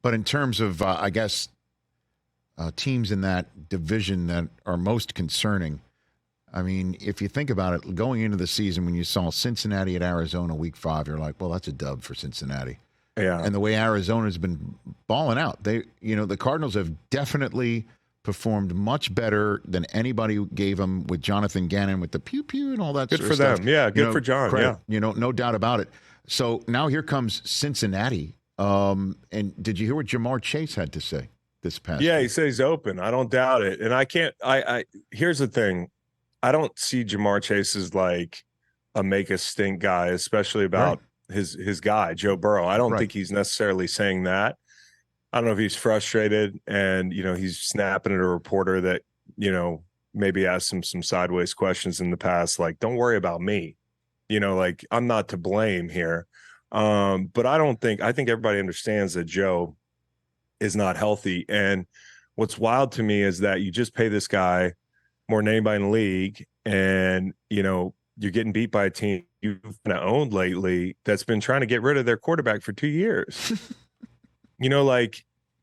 But in terms of, I guess, teams in that division that are most concerning, I mean, if you think about it, going into the season when you saw Cincinnati at Arizona week 5, you're like, well, that's a dub for Cincinnati. Yeah. And the way Arizona's been balling out, the Cardinals have definitely performed much better than anybody gave them with Jonathan Gannon with the pew pew and all that. Good sort for of stuff. them. Yeah, good for John. Credit, Yeah, no doubt about it. So now here comes Cincinnati. And did you hear what Jamar Chase had to say this past yeah. week? He says he's open. I don't doubt it. And I can't. I here's the thing. I don't see Jamar Chase as like a make a stink guy, especially about his guy Joe Burrow. I don't think he's necessarily saying that. I don't know if he's frustrated and, he's snapping at a reporter that, maybe asked him some sideways questions in the past, like, don't worry about me, like I'm not to blame here. But I think everybody understands that Joe is not healthy. And what's wild to me is that you just pay this guy more than anybody in the league. And, you're getting beat by a team you've kind of owned lately that's been trying to get rid of their quarterback for 2 years.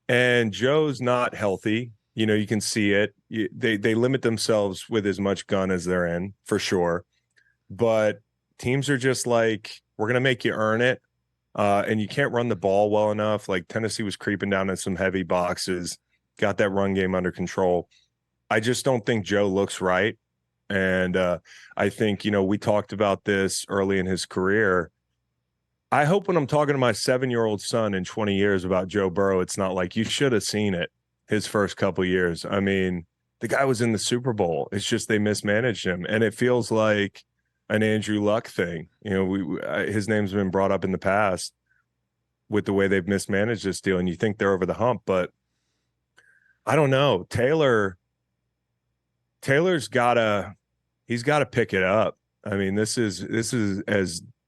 And Joe's not healthy. You can see it. They limit themselves with as much gun as they're in, for sure. But teams are just like, we're going to make you earn it. And you can't run the ball well enough. Like Tennessee was creeping down in some heavy boxes, got that run game under control. I just don't think Joe looks right. And I think, we talked about this early in his career. I hope when I'm talking to my 7-year-old son in 20 years about Joe Burrow, it's not like you should have seen it his first couple of years. I mean, the guy was in the Super Bowl. It's just they mismanaged him. And it feels like an Andrew Luck thing. His name's been brought up in the past with the way they've mismanaged this deal. And you think they're over the hump, but I don't know. Taylor's he's got to pick it up. I mean, this is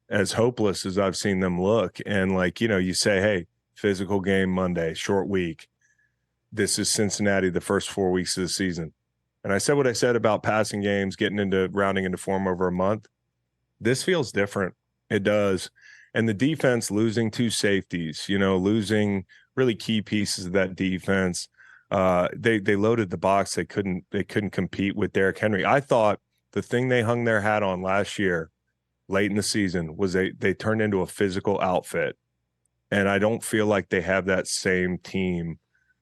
as hopeless as I've seen them look. And you say, hey, physical game Monday, short week. This is Cincinnati the first 4 weeks of the season. And I said what I said about passing games, rounding into form over a month. This feels different. It does. And the defense losing 2 safeties, losing really key pieces of that defense. They loaded the box. They couldn't compete with Derrick Henry. I thought the thing they hung their hat on last year, late in the season, was they turned into a physical outfit. And I don't feel like they have that same team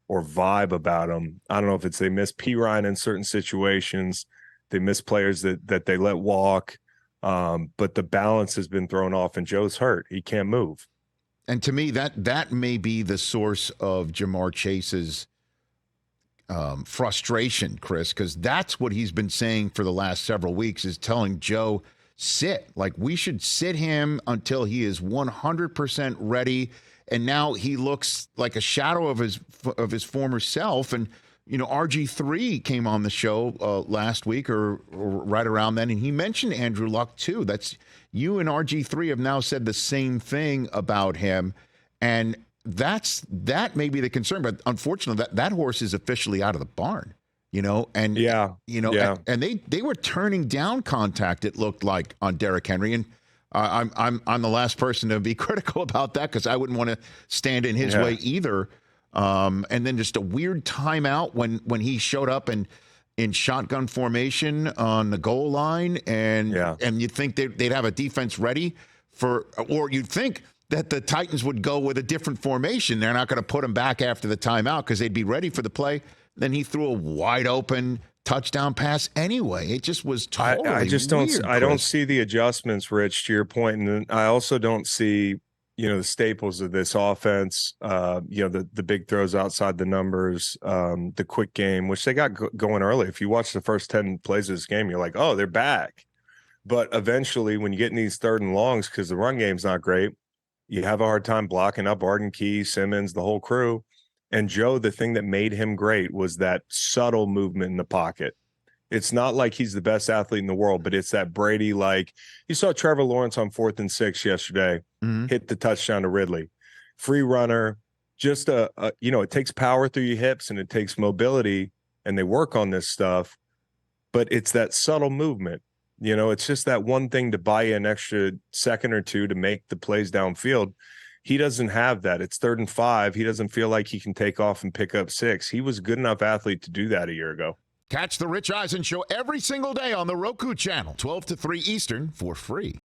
or vibe about them. I don't know if it's they miss P. Ryan in certain situations. They miss players that they let walk. But the balance has been thrown off and Joe's hurt. He can't move. And to me, that may be the source of Jamar Chase's frustration, Chris, because that's what he's been saying for the last several weeks, is telling Joe, sit. Like, we should sit him until he is 100% ready. And now he looks like a shadow of his former self. And, RG3 came on the show last week or right around then, and he mentioned Andrew Luck too. That's, you and RG3 have now said the same thing about him. And that may be the concern, but unfortunately that horse is officially out of the barn, and and they were turning down contact, it looked like, on Derrick Henry. And I'm the last person to be critical about that, because I wouldn't want to stand in his way either. And then just a weird timeout when he showed up in shotgun formation on the goal line, and you'd think they'd have a defense ready or you'd think that the Titans would go with a different formation. They're not going to put him back after the timeout because they'd be ready for the play. Then he threw a wide open touchdown pass anyway. It just was totally I just weird, don't. I don't see the adjustments, Rich, to your point, and I also don't see the staples of this offense. The big throws outside the numbers, the quick game, which they got going early. If you watch the first 10 plays of this game, you're like, oh, they're back. But eventually, when you get in these 3rd and longs, because the run game's not great, you have a hard time blocking up Arden Key, Simmons, the whole crew. And Joe, the thing that made him great was that subtle movement in the pocket. It's not like he's the best athlete in the world, but it's that Brady, like you saw Trevor Lawrence on 4th and 6 yesterday, hit the touchdown to Ridley. Free runner, just it takes power through your hips and it takes mobility, and they work on this stuff. But it's that subtle movement. It's just that one thing to buy you an extra second or two to make the plays downfield. He doesn't have that. It's 3rd and 5. He doesn't feel like he can take off and pick up 6. He was a good enough athlete to do that a year ago. Catch the Rich Eisen Show every single day on the Roku channel, 12 to 3 Eastern, for free.